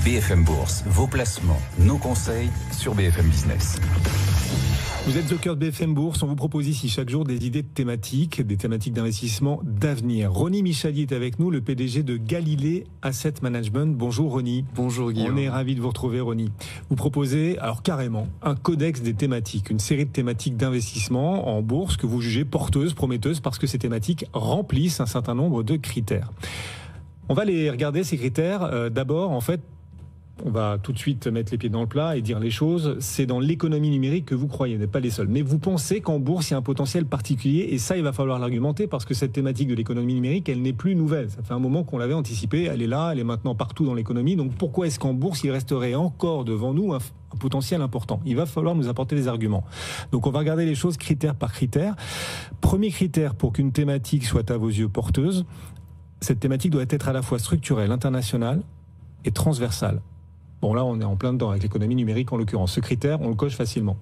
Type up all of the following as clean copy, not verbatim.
BFM Bourse, vos placements, nos conseils sur BFM Business. Vous êtes au cœur de BFM Bourse, on vous propose ici chaque jour des idées de thématiques, des thématiques d'investissement d'avenir. Ronny Michali est avec nous, le PDG de Galilée Asset Management. Bonjour Ronny. Bonjour Guillaume. On est ravis de vous retrouver Ronny. Vous proposez, alors carrément, un codex des thématiques, une série de thématiques d'investissement en bourse que vous jugez porteuses, prometteuses, parce que ces thématiques remplissent un certain nombre de critères. On va les regarder, ces critères. D'abord, en fait, on va tout de suite mettre les pieds dans le plat et dire les choses. C'est dans l'économie numérique que vous croyez, vous n'êtes pas les seuls. Mais vous pensez qu'en bourse, il y a un potentiel particulier et ça, il va falloir l'argumenter parce que cette thématique de l'économie numérique, elle n'est plus nouvelle. Ça fait un moment qu'on l'avait anticipée, elle est là, elle est maintenant partout dans l'économie. Donc pourquoi est-ce qu'en bourse, il resterait encore devant nous un potentiel important? Il va falloir nous apporter des arguments. Donc on va regarder les choses critère par critère. Premier critère pour qu'une thématique soit à vos yeux porteuse, cette thématique doit être à la fois structurelle, internationale et transversale. Bon, là, on est en plein dedans avec l'économie numérique en l'occurrence. Ce critère, on le coche facilement.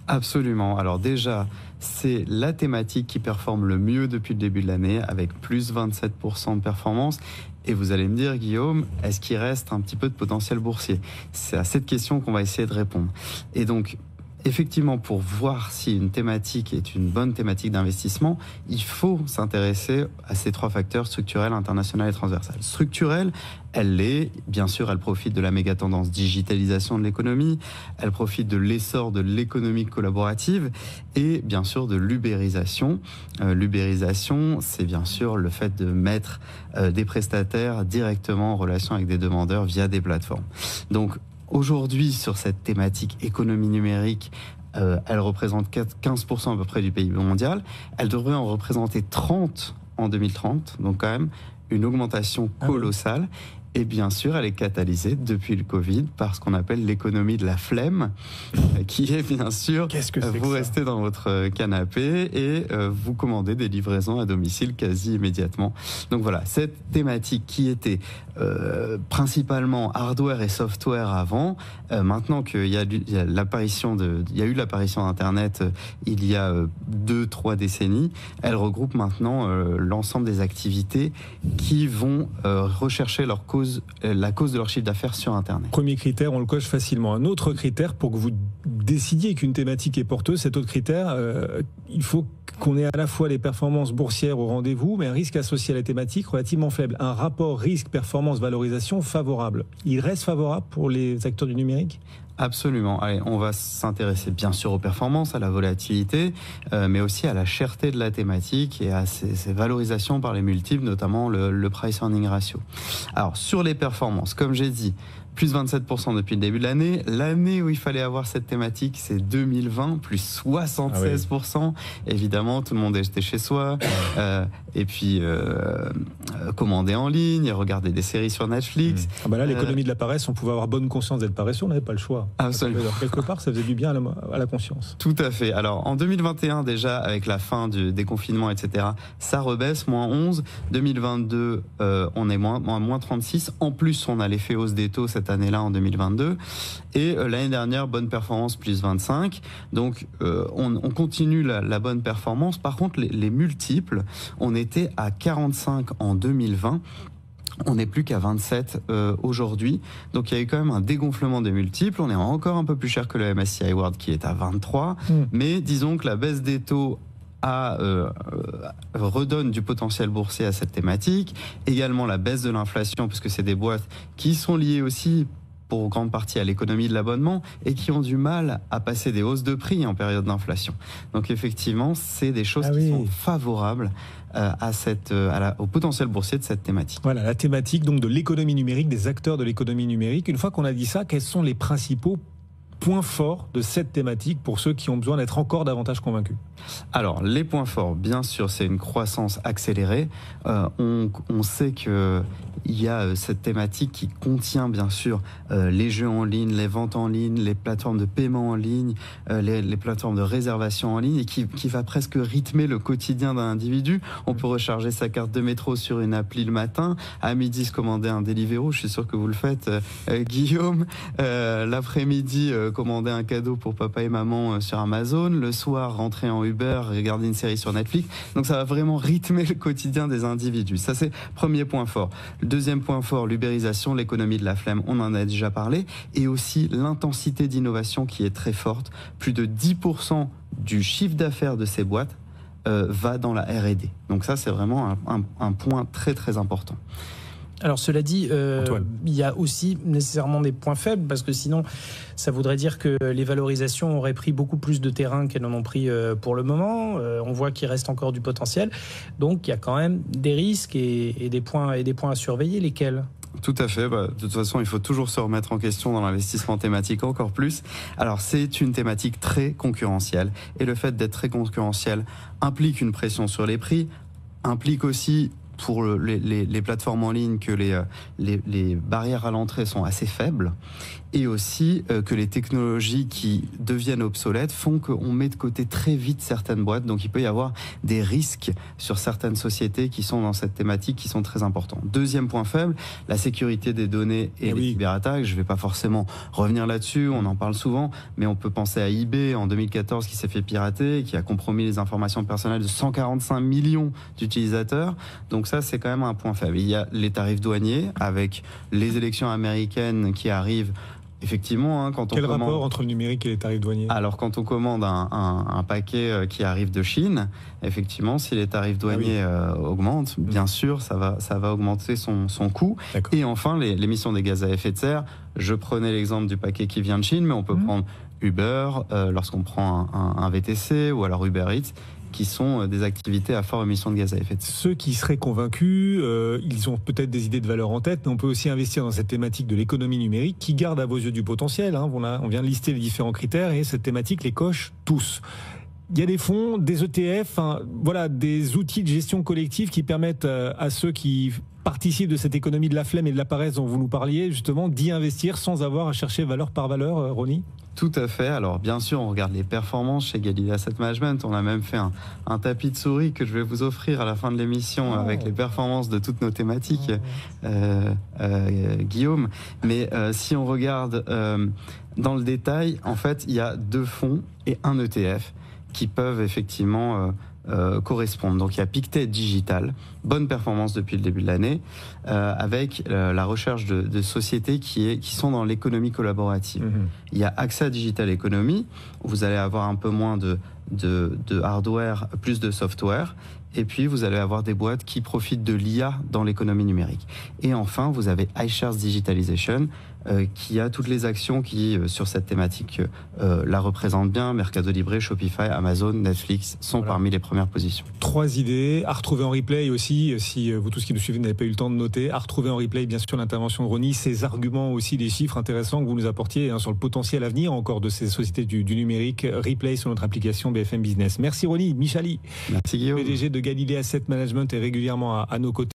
Absolument. Alors déjà, c'est la thématique qui performe le mieux depuis le début de l'année avec plus 27% de performance. Et vous allez me dire, Guillaume, est-ce qu'il reste un petit peu de potentiel boursier? C'est à cette question qu'on va essayer de répondre. Et donc, effectivement, pour voir si une thématique est une bonne thématique d'investissement, il faut s'intéresser à ces trois facteurs, structurel, international et transversal. Structurel, elle l'est, bien sûr, elle profite de la méga tendance digitalisation de l'économie, elle profite de l'essor de l'économie collaborative et bien sûr de l'ubérisation. L'ubérisation, c'est bien sûr le fait de mettre des prestataires directement en relation avec des demandeurs via des plateformes. Donc, aujourd'hui, sur cette thématique économie numérique, elle représente 15% à peu près du PIB mondial. Elle devrait en représenter 30 en 2030, donc quand même une augmentation colossale. Et bien sûr, elle est catalysée depuis le Covid par ce qu'on appelle l'économie de la flemme, qui est bien sûr, vous restez dans votre canapé et vous commandez des livraisons à domicile quasi immédiatement. Donc voilà, cette thématique qui était principalement hardware et software avant, maintenant qu'il y a eu l'apparition d'Internet il y a 2-3 décennies, elle regroupe maintenant l'ensemble des activités qui vont rechercher la cause de leur chiffre d'affaires sur Internet. Premier critère, on le coche facilement. Un autre critère, pour que vous décidiez qu'une thématique est porteuse, cet autre critère, il faut qu'on ait à la fois les performances boursières au rendez-vous, mais un risque associé à la thématique relativement faible. Un rapport risque-performance-valorisation favorable. Il reste favorable pour les acteurs du numérique ? Absolument. Allez, on va s'intéresser bien sûr aux performances, à la volatilité, mais aussi à la cherté de la thématique et à ses valorisations par les multiples, notamment le price earning ratio. Alors, sur les performances, comme j'ai dit, plus 27% depuis le début de l'année. L'année où il fallait avoir cette thématique, c'est 2020, plus 76%. Ah oui. Évidemment, tout le monde était chez soi. Et puis, commander en ligne, regarder des séries sur Netflix. Ah bah là, l'économie de la paresse, on pouvait avoir bonne conscience d'être paresseux, on n'avait pas le choix. Absolument. Alors, quelque part, ça faisait du bien à la conscience. Tout à fait. Alors, en 2021, déjà, avec la fin du déconfinement, etc., ça rebaisse, moins 11. 2022, on est moins 36. En plus, on a l'effet hausse des taux cette année-là en 2022 et l'année dernière bonne performance plus 25, donc on continue la bonne performance. Par contre les multiples, on était à 45 en 2020, on n'est plus qu'à 27 aujourd'hui, donc il y a eu quand même un dégonflement des multiples. On est encore un peu plus cher que le MSCI World qui est à 23, mais disons que la baisse des taux redonne du potentiel boursier à cette thématique. Également la baisse de l'inflation, puisque c'est des boîtes qui sont liées aussi pour grande partie à l'économie de l'abonnement et qui ont du mal à passer des hausses de prix en période d'inflation. Donc effectivement, c'est des choses qui sont favorables au potentiel boursier de cette thématique. Voilà, la thématique donc de l'économie numérique, des acteurs de l'économie numérique. Une fois qu'on a dit ça, quels sont les principaux points forts de cette thématique pour ceux qui ont besoin d'être encore davantage convaincus? Alors, les points forts, bien sûr, c'est une croissance accélérée. On sait que il y a cette thématique qui contient bien sûr les jeux en ligne, les ventes en ligne, les plateformes de paiement en ligne, les plateformes de réservation en ligne et qui va presque rythmer le quotidien d'un individu. On peut recharger sa carte de métro sur une appli le matin, à midi se commander un Deliveroo, je suis sûr que vous le faites Guillaume, l'après-midi commander un cadeau pour papa et maman sur Amazon, le soir rentrer en Uber, regarder une série sur Netflix. Donc ça va vraiment rythmer le quotidien des individus. Ça, c'est premier point fort. Le deuxième point fort, l'ubérisation, l'économie de la flemme, on en a déjà parlé, et aussi l'intensité d'innovation qui est très forte. Plus de 10% du chiffre d'affaires de ces boîtes va dans la R&D. Donc ça, c'est vraiment un point très très important. Alors cela dit, il y a aussi nécessairement des points faibles, parce que sinon ça voudrait dire que les valorisations auraient pris beaucoup plus de terrain qu'elles n'en ont pris pour le moment. On voit qu'il reste encore du potentiel, donc il y a quand même des risques et des points à surveiller. Lesquels ? Tout à fait. De toute façon, il faut toujours se remettre en question dans l'investissement thématique encore plus. Alors, c'est une thématique très concurrentielle. Et le fait d'être très concurrentiel implique une pression sur les prix, implique aussi pour les plateformes en ligne que les barrières à l'entrée sont assez faibles, et aussi que les technologies qui deviennent obsolètes font qu'on met de côté très vite certaines boîtes. Donc il peut y avoir des risques sur certaines sociétés qui sont dans cette thématique qui sont très importants. Deuxième point faible, la sécurité des données et les cyberattaques. Je ne vais pas forcément revenir là-dessus, on en parle souvent, mais on peut penser à eBay en 2014 qui s'est fait pirater, qui a compromis les informations personnelles de 145 millions d'utilisateurs. Donc ça, c'est quand même un point faible. Il y a les tarifs douaniers avec les élections américaines qui arrivent. Effectivement, quand on Quel commande... rapport entre le numérique et les tarifs douaniers ? Alors, quand on commande un paquet qui arrive de Chine, effectivement, si les tarifs douaniers augmentent, bien sûr, ça va augmenter son coût. Et enfin, l'émission des gaz à effet de serre. Je prenais l'exemple du paquet qui vient de Chine, mais on peut prendre Uber lorsqu'on prend un VTC, ou alors Uber Eats, qui sont des activités à forte émission de gaz à effet de serre. Ceux qui seraient convaincus, ils ont peut-être des idées de valeur en tête, mais on peut aussi investir dans cette thématique de l'économie numérique qui garde à vos yeux du potentiel. On vient de lister les différents critères et cette thématique les coche tous. Il y a des fonds, des ETF, des outils de gestion collective qui permettent à ceux qui participent de cette économie de la flemme et de la paresse dont vous nous parliez, justement, d'y investir sans avoir à chercher valeur par valeur, Ronnie ? Tout à fait. Alors, bien sûr, on regarde les performances chez Galilée Asset Management. On a même fait un tapis de souris que je vais vous offrir à la fin de l'émission avec les performances de toutes nos thématiques, Guillaume. Mais si on regarde dans le détail, en fait, il y a 2 fonds et un ETF qui peuvent effectivement correspondre. Donc il y a Pictet Digital, bonne performance depuis le début de l'année, avec la recherche de sociétés qui sont dans l'économie collaborative. Il y a AXA Digital Economy, où vous allez avoir un peu moins de hardware, plus de software. Et puis, vous allez avoir des boîtes qui profitent de l'IA dans l'économie numérique. Et enfin, vous avez iShares Digitalization, qui a toutes les actions qui, sur cette thématique, la représentent bien. Mercado Libre, Shopify, Amazon, Netflix sont parmi les premières positions. 3 idées à retrouver en replay aussi, si vous tous qui nous suivez n'avez pas eu le temps de noter, à retrouver en replay bien sûr l'intervention de Ronnie, ses arguments aussi, des chiffres intéressants que vous nous apportiez sur le potentiel à venir encore de ces sociétés du numérique. Replay sur notre application BFM Business. Merci Ronnie. Michali, merci Guillaume. PDG de Galilée Asset Management, est régulièrement à nos côtés.